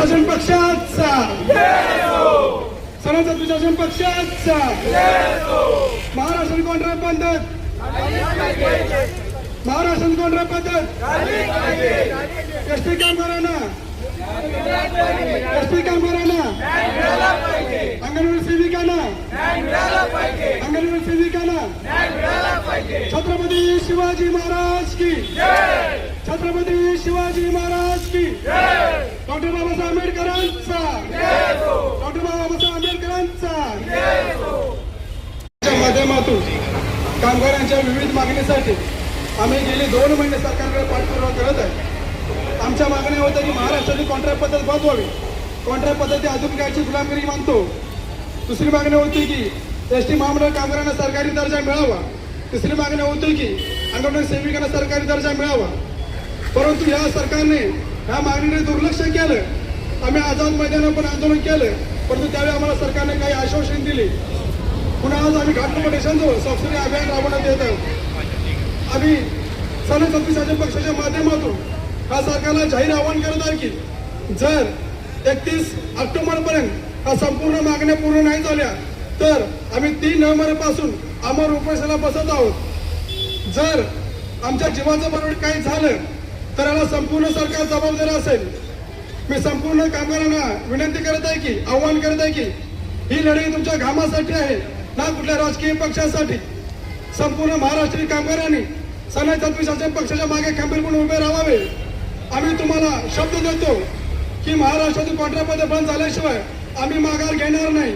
शासन पक्षाचा, सनातन शासन पक्षाचा, महाराष्ट्र कॉन्ट्रॅक्ट पद्धत, महाराष्ट्र कॉन्ट्रॅक्ट पद्धत, एसटी कामगारांना, एसटी कामगारांना, अंगणवाडी सेविकांना, अंगणवाडी सेविकांना, छत्रपती शिवाजी महाराज की, छत्रपती शिवाजी महाराज की, डॉक्टर बाबासाहेब आंबेडकरांचा, डॉक्टर बाबासाहेब आंबेडकरांचा माध्यमातून कामगारांच्या विविध मागणीसाठी आम्ही गेली 2 महिने सरकारकडे पाठपुरावा करत आहे. आमच्या मागण्या होत्या की महाराष्ट्राची कॉन्ट्रॅक्ट पद्धत बंद व्हावी, कॉन्ट्रॅक्ट पद्धती आधुनिकाची गुलामगिरी मानतो. दुसरी मागणी होती की एसटी महामंडळ कामगारांना सरकारी दर्जा मिळावा. तिसरी मागणी होती की अंगणवाडी सेविकांना सरकारी दर्जा मिळावा. परंतु या सरकारने ह्या मागणीने दुर्लक्ष केलं. आम्ही आझाद मैदानावर पण आंदोलन केलं, परंतु त्यावेळी आम्हाला सरकारने काही आश्वासन दिली. पुन्हा आज आम्ही घाटकोपर स्टेशनजवळ सबसिडी अभियान राबवण्यात येत आहोत. आम्ही सनातन शासन पक्षाच्या माध्यमातून हा सरकारला जाहीर आवाहन करत आहे की जर 31 ऑक्टोबरपर्यंत हा संपूर्ण मागण्या पूर्ण नाही झाल्या तर आम्ही 3 नोव्हेंबरपासून अमर उपोषणाला बसत आहोत. जर आमच्या जीवाचं बरोबर काही झालं तर याला संपूर्ण सरकार जबाबदार असेल. मी संपूर्ण कामगारांना विनंती करत आहे की, आवाहन करत आहे की ही लढाई तुमच्या घामासाठी आहे, ना कुठल्या राजकीय पक्षासाठी. संपूर्ण महाराष्ट्रीय कामगारांनी सनातन शासन पक्षाच्या मागे खंबीरपणे उभे राहावे. आम्ही तुम्हाला शब्द देतो की महाराष्ट्रातील कॉन्ट्रॅक्ट बंद झाल्याशिवाय आम्ही माघार घेणार नाही.